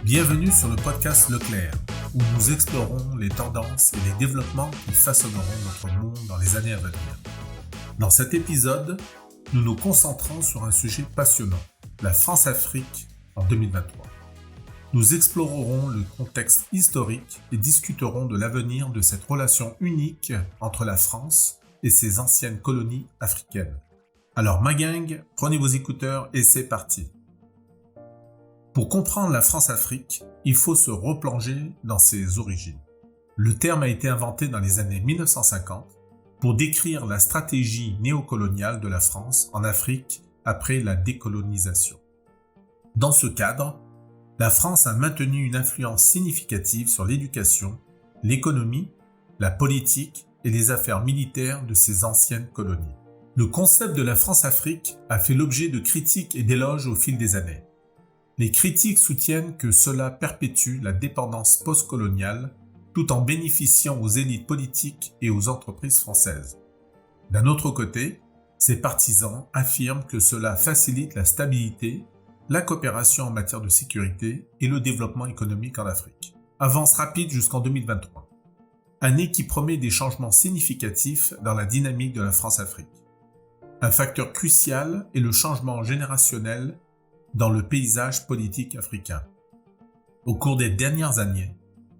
Bienvenue sur le podcast Leclerc, où nous explorons les tendances et les développements qui façonneront notre monde dans les années à venir. Dans cet épisode, nous nous concentrons sur un sujet passionnant, la France-Afrique en 2023. Nous explorerons le contexte historique et discuterons de l'avenir de cette relation unique entre la France et ses anciennes colonies africaines. Alors ma gang, prenez vos écouteurs et c'est parti. Pour comprendre la France-Afrique, il faut se replonger dans ses origines. Le terme a été inventé dans les années 1950 pour décrire la stratégie néocoloniale de la France en Afrique après la décolonisation. Dans ce cadre, la France a maintenu une influence significative sur l'éducation, l'économie, la politique et les affaires militaires de ses anciennes colonies. Le concept de la France-Afrique a fait l'objet de critiques et d'éloges au fil des années. Les critiques soutiennent que cela perpétue la dépendance postcoloniale tout en bénéficiant aux élites politiques et aux entreprises françaises. D'un autre côté, ses partisans affirment que cela facilite la stabilité, la coopération en matière de sécurité et le développement économique en Afrique. Avance rapide jusqu'en 2023. Année qui promet des changements significatifs dans la dynamique de la France-Afrique. Un facteur crucial est le changement générationnel dans le paysage politique africain. Au cours des dernières années,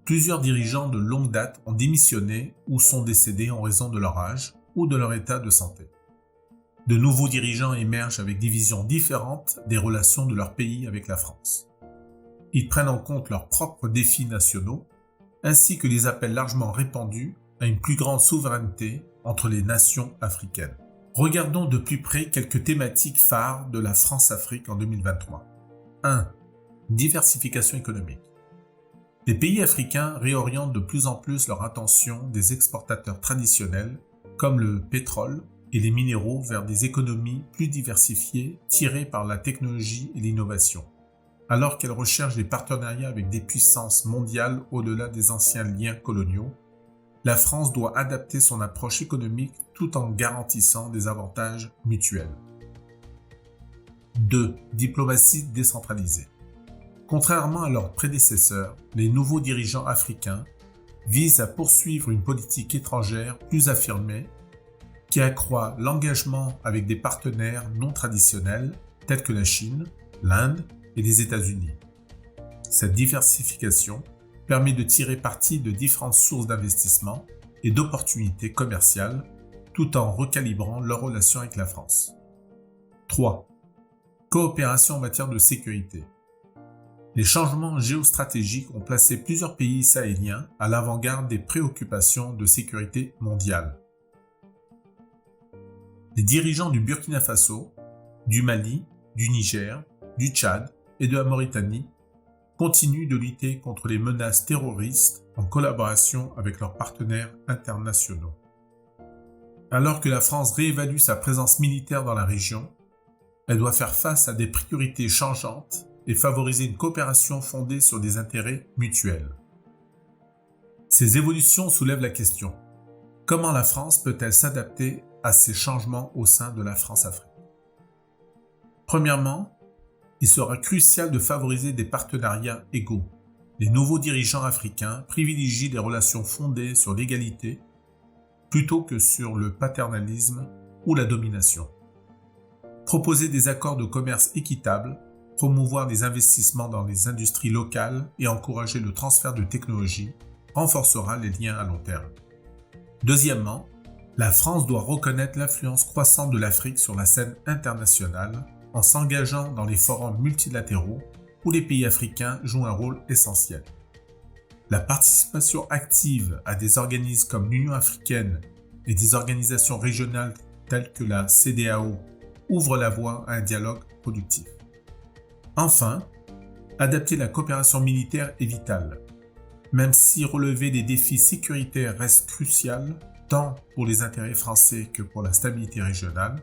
plusieurs dirigeants de longue date ont démissionné ou sont décédés en raison de leur âge ou de leur état de santé. De nouveaux dirigeants émergent avec des visions différentes des relations de leur pays avec la France. Ils prennent en compte leurs propres défis nationaux, ainsi que les appels largement répandus à une plus grande souveraineté entre les nations africaines. Regardons de plus près quelques thématiques phares de la France-Afrique en 2023. 1. Diversification économique. Les pays africains réorientent de plus en plus leur attention des exportateurs traditionnels, comme le pétrole et les minéraux, vers des économies plus diversifiées tirées par la technologie et l'innovation. Alors qu'elles recherchent des partenariats avec des puissances mondiales au-delà des anciens liens coloniaux, la France doit adapter son approche économique tout en garantissant des avantages mutuels. 2. Diplomatie décentralisée. Contrairement à leurs prédécesseurs, les nouveaux dirigeants africains visent à poursuivre une politique étrangère plus affirmée qui accroît l'engagement avec des partenaires non traditionnels tels que la Chine, l'Inde et les États-Unis. Cette diversification permet de tirer parti de différentes sources d'investissement et d'opportunités commerciales tout en recalibrant leurs relations avec la France. 3. Coopération en matière de sécurité. Les changements géostratégiques ont placé plusieurs pays sahéliens à l'avant-garde des préoccupations de sécurité mondiale. Les dirigeants du Burkina Faso, du Mali, du Niger, du Tchad et de la Mauritanie continuent de lutter contre les menaces terroristes en collaboration avec leurs partenaires internationaux. Alors que la France réévalue sa présence militaire dans la région, elle doit faire face à des priorités changeantes et favoriser une coopération fondée sur des intérêts mutuels. Ces évolutions soulèvent la question: comment la France peut-elle s'adapter à ces changements au sein de la France-Afrique? Premièrement, il sera crucial de favoriser des partenariats égaux. Les nouveaux dirigeants africains privilégient des relations fondées sur l'égalité plutôt que sur le paternalisme ou la domination. Proposer des accords de commerce équitables, promouvoir les investissements dans les industries locales et encourager le transfert de technologies renforcera les liens à long terme. Deuxièmement, la France doit reconnaître l'influence croissante de l'Afrique sur la scène internationale en s'engageant dans les forums multilatéraux où les pays africains jouent un rôle essentiel. La participation active à des organismes comme l'Union africaine et des organisations régionales telles que la CEDEAO ouvre la voie à un dialogue productif. Enfin, adapter la coopération militaire est vital. Même si relever des défis sécuritaires reste crucial, tant pour les intérêts français que pour la stabilité régionale,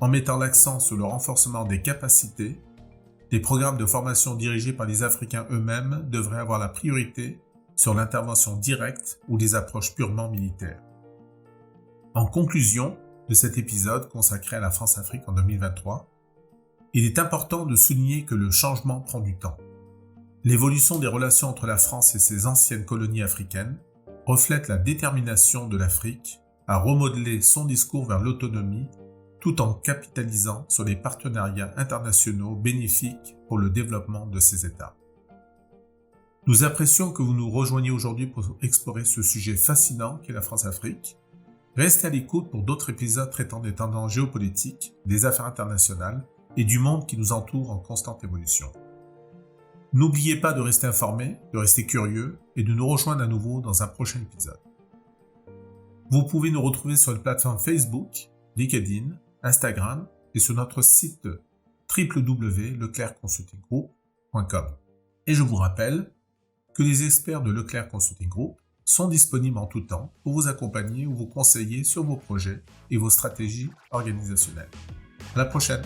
en mettant l'accent sur le renforcement des capacités, les programmes de formation dirigés par les Africains eux-mêmes devraient avoir la priorité sur l'intervention directe ou des approches purement militaires. En conclusion de cet épisode consacré à la France-Afrique en 2023, il est important de souligner que le changement prend du temps. L'évolution des relations entre la France et ses anciennes colonies africaines reflète la détermination de l'Afrique à remodeler son discours vers l'autonomie tout en capitalisant sur les partenariats internationaux bénéfiques pour le développement de ces États. Nous apprécions que vous nous rejoigniez aujourd'hui pour explorer ce sujet fascinant qu'est la France-Afrique. Restez à l'écoute pour d'autres épisodes traitant des tendances géopolitiques, des affaires internationales et du monde qui nous entoure en constante évolution. N'oubliez pas de rester informé, de rester curieux et de nous rejoindre à nouveau dans un prochain épisode. Vous pouvez nous retrouver sur les plateformes Facebook, LinkedIn, Instagram et sur notre site www.leclercconsultinggroup.com. Et je vous rappelle que les experts de Leclerc Consulting Group sont disponibles en tout temps pour vous accompagner ou vous conseiller sur vos projets et vos stratégies organisationnelles. À la prochaine!